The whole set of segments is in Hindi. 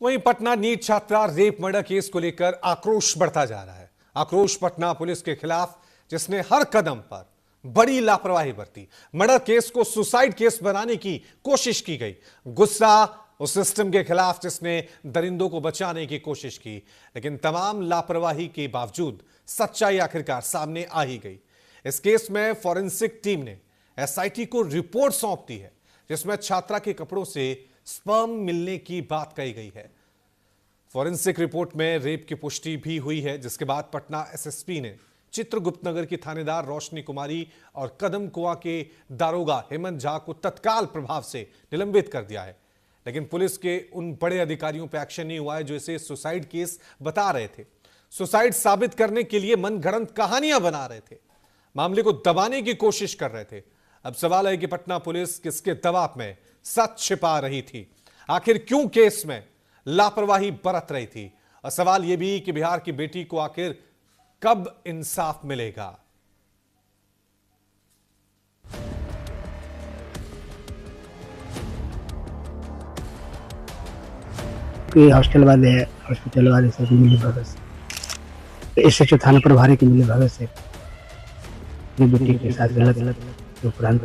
वहीं पटना नीट छात्रा रेप मर्डर केस को लेकर आक्रोश बढ़ता जा रहा है। आक्रोश पटना पुलिस के खिलाफ, जिसने हर कदम पर बड़ी लापरवाही बरती। मर्डर केस को सुसाइड केस बनाने की कोशिश की गई। गुस्सा उस सिस्टम के खिलाफ जिसने दरिंदों को बचाने की कोशिश की, लेकिन तमाम लापरवाही के बावजूद सच्चाई आखिरकार सामने आ ही गई। इस केस में फॉरेंसिक टीम ने एसआईटी को रिपोर्ट सौंप दी है, जिसमें छात्रा के कपड़ों से स्पर्म मिलने की बात कही गई है। फॉरेंसिक रिपोर्ट में रेप की पुष्टि भी हुई है, जिसके बाद पटना एसएसपी ने चित्रगुप्त नगर की थानेदार रोशनी कुमारी और कदम कुआं के दारोगा हेमंत झा को तत्काल प्रभाव से निलंबित कर दिया है। लेकिन पुलिस के उन बड़े अधिकारियों पर एक्शन नहीं हुआ है जो इसे सुसाइड केस बता रहे थे। सुसाइड साबित करने के लिए मनगढ़ंत कहानियां बना रहे थे, मामले को दबाने की कोशिश कर रहे थे। अब सवाल है कि पटना पुलिस किसके दबाव में सच छिपा रही थी? आखिर क्यों केस में लापरवाही बरत रही थी? और सवाल यह भी कि बिहार की बेटी को आखिर कब इंसाफ मिलेगा? हॉस्टल वाले हॉस्पिटल वाले से मिले भगत से, एसएचओ थाना प्रभारी के मिले भगत से बेटी के साथ गलत जो पुरान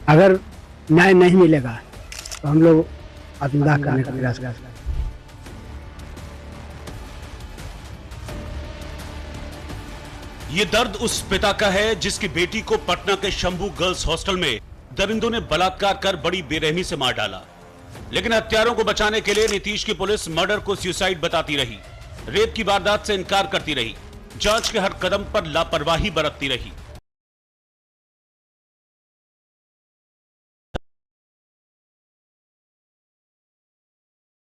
अगर न्याय नहीं मिलेगा तो हम लोग आत्मदाह करने का प्रयास करेंगे। ये दर्द उस पिता का है जिसकी बेटी को पटना के शंभू गर्ल्स हॉस्टल में दरिंदों ने बलात्कार कर बड़ी बेरहमी से मार डाला। लेकिन हत्यारों को बचाने के लिए नीतीश की पुलिस मर्डर को सुसाइड बताती रही, रेप की वारदात से इनकार करती रही, जांच के हर कदम पर लापरवाही बरतती रही।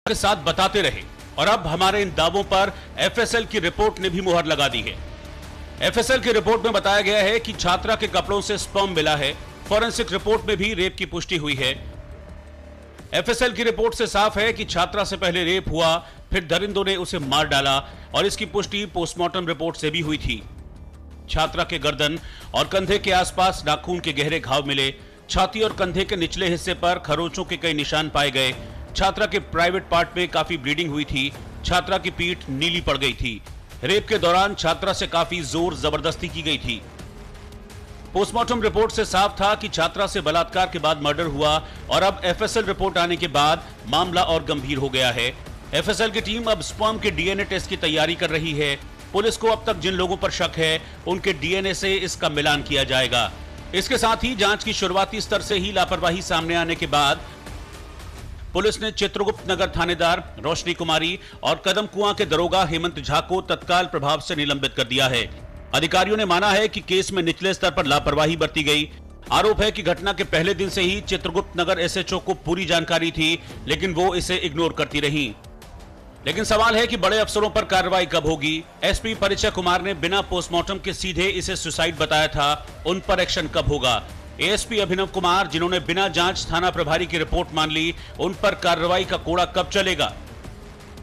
के साथ बताते रहे और अब हमारे इन दावों पर एफएसएल की रिपोर्ट ने भी मुहर लगा दी है। एफएसएल की रिपोर्ट में बताया गया है कि छात्रा के कपड़ों से स्पर्म मिला है। फॉरेंसिक रिपोर्ट में भी रेप की पुष्टि हुई है। एफएसएल की रिपोर्ट से साफ है कि छात्रा से पहले रेप हुआ, फिर दरिंदों ने उसे मार डाला और इसकी पुष्टि पोस्टमार्टम रिपोर्ट से भी हुई थी। छात्रा के गर्दन और कंधे के आसपास नाखून के गहरे घाव मिले। छाती और कंधे के निचले हिस्से पर खरोंचों के कई निशान पाए गए। छात्रा के प्राइवेट पार्ट में काफी ब्लीडिंग हुई थी। छात्रा की पीठ नीली पड़ गई थी। रेप के दौरान छात्रा से काफी जोर जबरदस्ती की गई थी। पोस्टमार्टम रिपोर्ट से साफ था कि छात्रा से बलात्कार के बाद मर्डर हुआ और अब एफएसएल रिपोर्ट आने के बाद मामला और गंभीर हो गया है। एफएसएल की टीम अब स्पर्म के डीएनए टेस्ट की तैयारी कर रही है। पुलिस को अब तक जिन लोगों पर शक है उनके डीएनए से इसका मिलान किया जाएगा। इसके साथ ही जांच की शुरुआती स्तर से ही लापरवाही सामने आने के बाद पुलिस ने चित्रगुप्त नगर थानेदार रोशनी कुमारी और कदम कुआं के दरोगा हेमंत झा को तत्काल प्रभाव से निलंबित कर दिया है। अधिकारियों ने माना है कि केस में निचले स्तर पर लापरवाही बरती गई। आरोप है कि घटना के पहले दिन से ही चित्रगुप्त नगर एसएचओ को पूरी जानकारी थी, लेकिन वो इसे इग्नोर करती रही। लेकिन सवाल है कि बड़े अफसरों पर कार्रवाई कब होगी? एसपी परिचय कुमार ने बिना पोस्टमार्टम के सीधे इसे सुसाइड बताया था, उन पर एक्शन कब होगा? एएसपी अभिनव कुमार, जिन्होंने बिना जांच थाना प्रभारी की रिपोर्ट मान ली, उन पर कार्रवाई का कोड़ा कब चलेगा?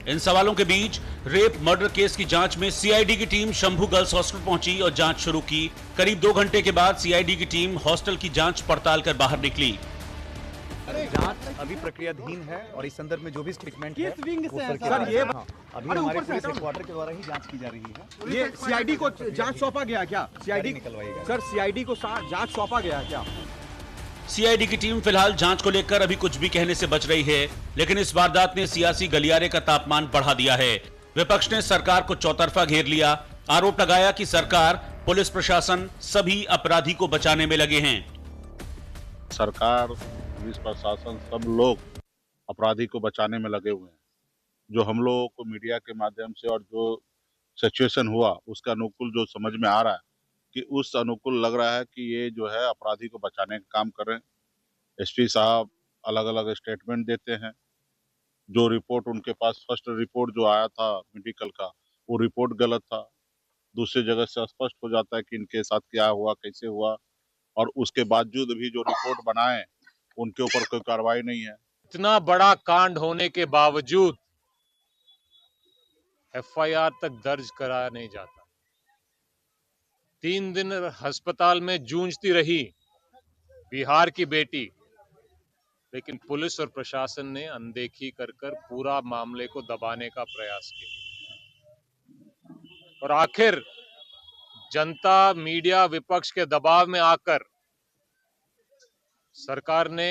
इन सवालों के बीच रेप मर्डर केस की जांच में सीआईडी की टीम शंभू गर्ल्स हॉस्टल पहुंची और जांच शुरू की। करीब 2 घंटे के बाद सीआईडी की टीम हॉस्टल की जांच पड़ताल कर बाहर निकली। जांच अभी प्रक्रियाधीन है और इस संदर्भ में जो भी स्टेटमेंट है सर ये अभी हमारे पुलिस हेडक्वार्टर के द्वारा ही जांच की जा रही है। ये सीआईडी को जांच सौंपा गया क्या? सीआईडी निकलवाएगा सर, सीआईडी को जांच सौंपा गया क्या? सीआईडी की टीम फिलहाल जांच को लेकर अभी कुछ भी कहने से बच रही है, लेकिन इस वारदात ने सियासी गलियारे का तापमान बढ़ा दिया है। विपक्ष ने सरकार को चौतरफा घेर लिया। आरोप लगाया कि सरकार, पुलिस प्रशासन सभी अपराधी को बचाने में लगे हैं। सरकार, पुलिस प्रशासन, सब लोग अपराधी को बचाने में लगे हुए हैं। जो हम लोगों को मीडिया के माध्यम से और जो सिचुएशन हुआ उसका अनुकूल जो समझ में आ रहा है कि उस अनुकूल लग रहा है कि ये जो है अपराधी को बचाने का काम कर रहे हैं। एसपी साहब अलग अलग स्टेटमेंट देते हैं। जो रिपोर्ट उनके पास फर्स्ट रिपोर्ट जो आया था मेडिकल का, वो रिपोर्ट गलत था। दूसरी जगह से स्पष्ट हो जाता है कि इनके साथ क्या हुआ, कैसे हुआ, और उसके बावजूद भी जो रिपोर्ट बनाए उनके ऊपर कोई कार्रवाई नहीं है। इतना बड़ा कांड होने के बावजूद एफआईआर तक दर्ज कराया नहीं जाता। 3 दिन अस्पताल में जूझती रही बिहार की बेटी, लेकिन पुलिस और प्रशासन ने अनदेखी कर कर पूरा मामले को दबाने का प्रयास किया और आखिर जनता, मीडिया, विपक्ष के दबाव में आकर सरकार ने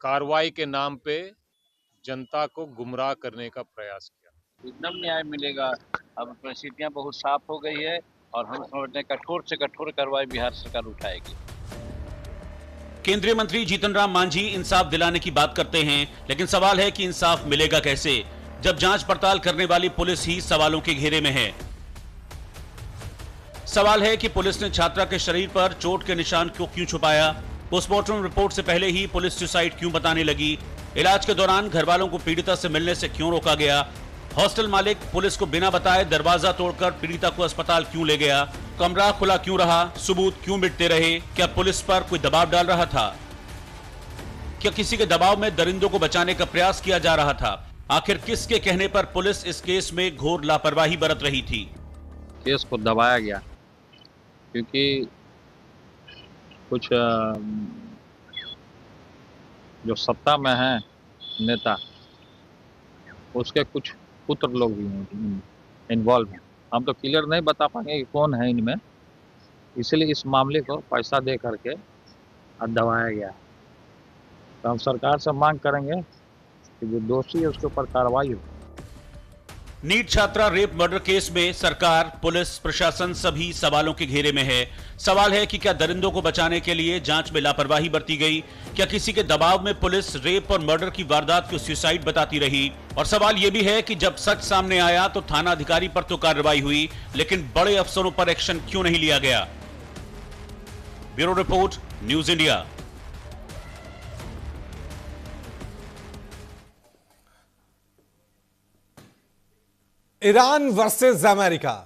कार्रवाई के नाम पे जनता को गुमराह करने का प्रयास किया। एकदम न्याय मिलेगा। अब परिस्थितियां बहुत साफ हो गई है और हम समझते हैं कठोर से कठोर कार्रवाई बिहार सरकार उठाएगी। केंद्रीय मंत्री जीतन राम मांझी इंसाफ दिलाने की बात करते हैं, लेकिन सवाल है कि इंसाफ मिलेगा कैसे जब जांच पड़ताल करने वाली पुलिस ही सवालों के घेरे में है। सवाल है कि पुलिस ने छात्रा के शरीर पर चोट के निशान को क्यों छुपाया, पोस्टमार्टम रिपोर्ट से पहले ही पुलिस सुसाइड क्यों बताने लगी, इलाज के दौरान घर वालों को पीड़िता से मिलने से क्यों रोका गया, हॉस्टल मालिक पुलिस को बिना बताए दरवाजा तोड़कर पीड़िता को अस्पताल क्यों ले गया, कमरा खुला क्यों रहा, सबूत क्यों मिटते रहे, क्या पुलिस पर कोई दबाव डाल रहा था, क्या किसी के दबाव में दरिंदों को बचाने का प्रयास किया जा रहा था, आखिर किसके कहने पर पुलिस इस केस में घोर लापरवाही बरत रही थी। केस को दबाया गया क्योंकि कुछ जो सत्ता में है नेता, उसके कुछ पुत्र लोग भी इन्वॉल्व हैं। हम तो क्लियर नहीं बता पाएंगे कि कौन है इनमें, इसलिए इस मामले को पैसा दे करके दबाया गया। तो हम सरकार से मांग करेंगे कि जो दोषी है उसके ऊपर कार्रवाई हो। नीट छात्रा रेप मर्डर केस में सरकार, पुलिस, प्रशासन सभी सवालों के घेरे में है। सवाल है कि क्या दरिंदों को बचाने के लिए जांच में लापरवाही बरती गई, क्या किसी के दबाव में पुलिस रेप और मर्डर की वारदात को सुसाइड बताती रही, और सवाल यह भी है कि जब सच सामने आया तो थाना अधिकारी पर तो कार्रवाई हुई, लेकिन बड़े अफसरों पर एक्शन क्यों नहीं लिया गया। Bureau report, news India. Iran versus America,